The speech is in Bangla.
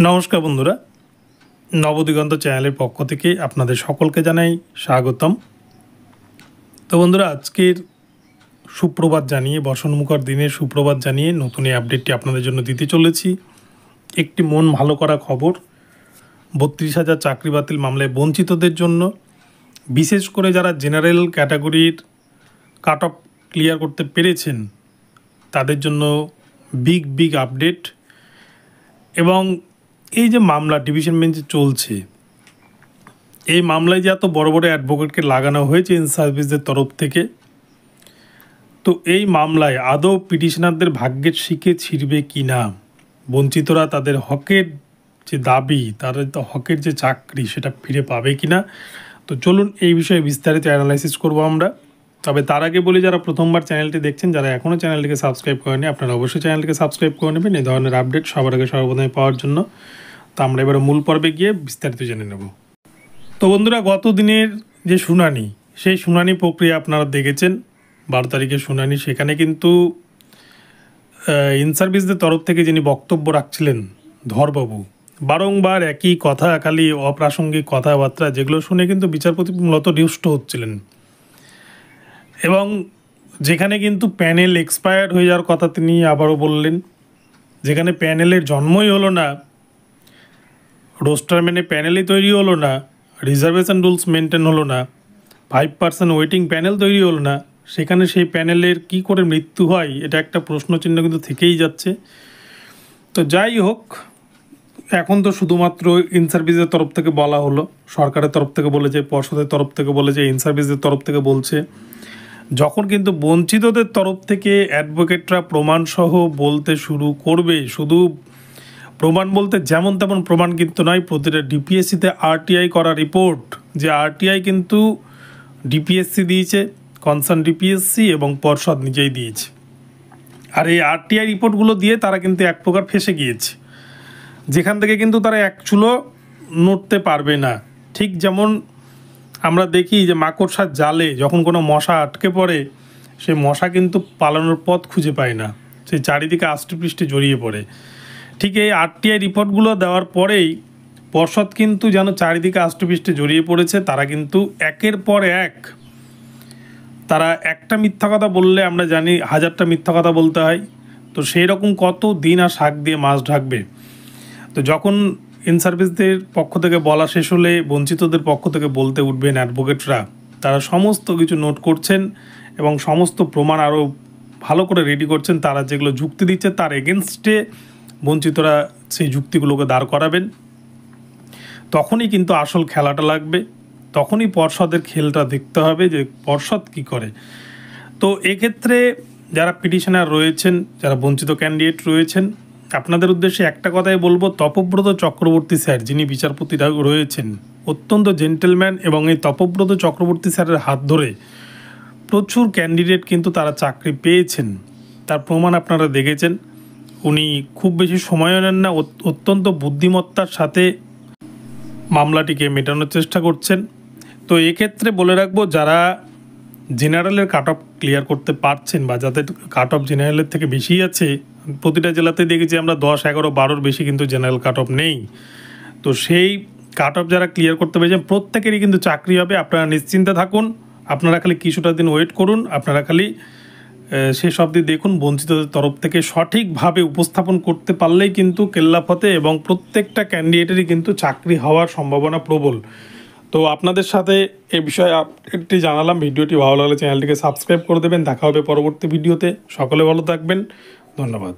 নমস্কার বন্ধুরা, নবদিগন্ত চ্যানেলের পক্ষ থেকে আপনাদের সকলকে জানাই স্বাগতম। তো বন্ধুরা, আজকের সুপ্রভাত জানিয়ে, বর্ষণমুখর দিনে সুপ্রভাত জানিয়ে নতুন এই আপডেটটি আপনাদের জন্য দিতে চলেছি। একটি মন ভালো করা খবর, 32,000 চাকরি বাতিল মামলায় বঞ্চিতদের জন্য, বিশেষ করে যারা জেনারেল ক্যাটাগরির কাট অফ ক্লিয়ার করতে পেরেছেন তাদের জন্য বিগ আপডেট। এবং এই যে মামলা ডিভিশন বেঞ্চে চলছে, এই মামলায় যে এত বড় বড় অ্যাডভোকেটকে লাগানো হয়েছে ইন সার্ভিসদের তরফ থেকে, তো এই মামলায় আদৌ পিটিশনারদের ভাগ্যের শিকে ছিঁড়বে কি না, বঞ্চিতরা তাদের হকের যে দাবি, তাদের হকের যে চাকরি সেটা ফিরে পাবে কি না। তো চলুন এই বিষয়ে বিস্তারিত অ্যানালাইসিস করবো আমরা। তবে তার আগে বলি, যারা প্রথমবার চ্যানেলটি দেখছেন, যারা এখনও চ্যানেলটিকে সাবস্ক্রাইব করেনি, আপনারা অবশ্যই চ্যানেলটিকে সাবস্ক্রাইব করে নেবেন এই ধরনের আপডেট সবার আগে সর্বপ্রথমে পাওয়ার জন্য। তো আমরা এবারে মূল পর্বে গিয়ে বিস্তারিত জেনে নেব। তো বন্ধুরা, গত দিনের যে শুনানি, সেই শুনানি প্রক্রিয়া আপনারা দেখেছেন। 12 তারিখের শুনানি, সেখানে কিন্তু ইন সার্ভিসদের তরফ থেকে যিনি বক্তব্য রাখছিলেন ধরবাবু, বারংবার একই কথা, খালি অপ্রাসঙ্গিক কথাবার্তা, যেগুলো শুনে কিন্তু বিচারপতি মূলত রুষ্ট হচ্ছিলেন। এবং যেখানে কিন্তু প্যানেল এক্সপায়ার্ড হয়ে যাওয়ার কথা তিনি আবারও বললেন, যেখানে প্যানেলের জন্মই হলো না, রোস্টার মেনে প্যানেলই তৈরি হলো না, রিজার্ভেশন রুলস মেনটেন হলো না, 5% ওয়েটিং প্যানেল তৈরি হলো না, সেখানে সেই প্যানেলের কি করে মৃত্যু হয়, এটা একটা প্রশ্নচিহ্ন কিন্তু থেকেই যাচ্ছে। তো যাই হোক, এখন তো শুধুমাত্র ইন সার্ভিসের তরফ থেকে বলা হলো, সরকারের তরফ থেকে বলেছে, পর্ষদের তরফ থেকে বলেছে, ইন সার্ভিসের তরফ থেকে বলছে। যখন কিন্তু বঞ্চিতদের তরফ থেকে অ্যাডভোকেটরা প্রমাণসহ বলতে শুরু করবে, শুধু প্রমাণ বলতে যেমন তেমন প্রমাণ কিন্তু নয়, প্রতিটা ডিপিএসসিতে আরটিআই করা রিপোর্ট, যে আরটিআই কিন্তু ডিপিএসসি দিয়েছে, কনসার্ন ডিপিএসসি এবং পর্ষদ নিজেই দিয়েছে। আর এই আরটিআই রিপোর্টগুলো দিয়ে তারা কিন্তু এক প্রকার ফেঁসে গিয়েছে, যেখান থেকে কিন্তু তারা এক চুলো নড়তে পারবে না। ঠিক যেমন আমরা দেখি যে মাকড়সার জালে যখন কোনো মশা আটকে পড়ে, সেই মশা কিন্তু পালানোর পথ খুঁজে পায় না, সেই চারিদিকে আষ্টেপৃষ্ঠে জড়িয়ে পড়ে। ঠিক এই আরটিআই রিপোর্টগুলো দেওয়ার পরেই পর্ষদ কিন্তু যেন চারিদিকে আষ্টেপৃষ্ঠে জড়িয়ে পড়েছে। তারা কিন্তু একের পর এক, তারা একটা মিথ্যা কথা বললে আমরা জানি 1000টা মিথ্যা কথা বলতে হয়। তো সেই রকম কত দিন আর শাক দিয়ে মাছ ঢাকবে। তো যখন ইন সার্ভিসদের পক্ষ থেকে বলা শেষ হলে বঞ্চিতদের পক্ষ থেকে বলতে উঠবেন অ্যাডভোকেটরা, তারা সমস্ত কিছু নোট করছেন এবং সমস্ত প্রমাণ আরও ভালো করে রেডি করছেন। তারা যেগুলো যুক্তি দিচ্ছে তার এগেনস্টে বঞ্চিতরা সেই যুক্তিগুলোকে দাঁড় করাবেন। তখনই কিন্তু আসল খেলাটা লাগবে, তখনই পর্ষদের খেলটা দেখতে হবে যে পর্ষদ কী করে। তো এক্ষেত্রে যারা পিটিশনার রয়েছেন, যারা বঞ্চিত ক্যান্ডিডেট রয়েছেন, আপনাদের উদ্দেশ্যে একটা কথাই বলবো, তপব্রত চক্রবর্তী স্যার যিনি বিচারপতিরা রয়েছেন, অত্যন্ত জেন্টেলম্যান, এবং এই তপব্রত চক্রবর্তী স্যারের হাত ধরে প্রচুর ক্যান্ডিডেট কিন্তু তারা চাকরি পেয়েছেন। তার প্রমাণ আপনারা দেখেছেন। উনি খুব বেশি সময়ও নেন না, অত্যন্ত বুদ্ধিমত্তার সাথে মামলাটিকে মেটানোর চেষ্টা করছেন। তো এক্ষেত্রে বলে রাখবো, যারা জেনারেলের কাট অফ ক্লিয়ার করতে পারছেন বা যাদের কাট অফ জেনারেলের থেকে বেশি আছে, প্রতিটা জেলাতে দেখেছি আমরা 10, 11, 12 বেশি কিন্তু জেনারেল কাট অফ নেই। তো সেই কাট অফ যারা ক্লিয়ার করতে পেরেছেন প্রত্যেকেরই কিন্তু চাকরি হবে। আপনারা নিশ্চিন্তে থাকুন, আপনারা খালি কিছুটা দিন ওয়েট করুন, আপনারা খালি শেষ অবধি দেখুন। বঞ্চিতদের তরফ থেকে সঠিকভাবে উপস্থাপন করতে পারলেই কিন্তু কেল্লাফতে, এবং প্রত্যেকটা ক্যান্ডিডেটেরই কিন্তু চাকরি হওয়ার সম্ভাবনা প্রবল। তো আপনাদের সাথে এ বিষয়ে আপডেটটি জানালাম। ভিডিওটি ভালো লাগলে চ্যানেলটিকে সাবস্ক্রাইব করে দেবেন। দেখা হবে পরবর্তী ভিডিওতে। সকলে ভালো থাকবেন, ধন্যবাদ।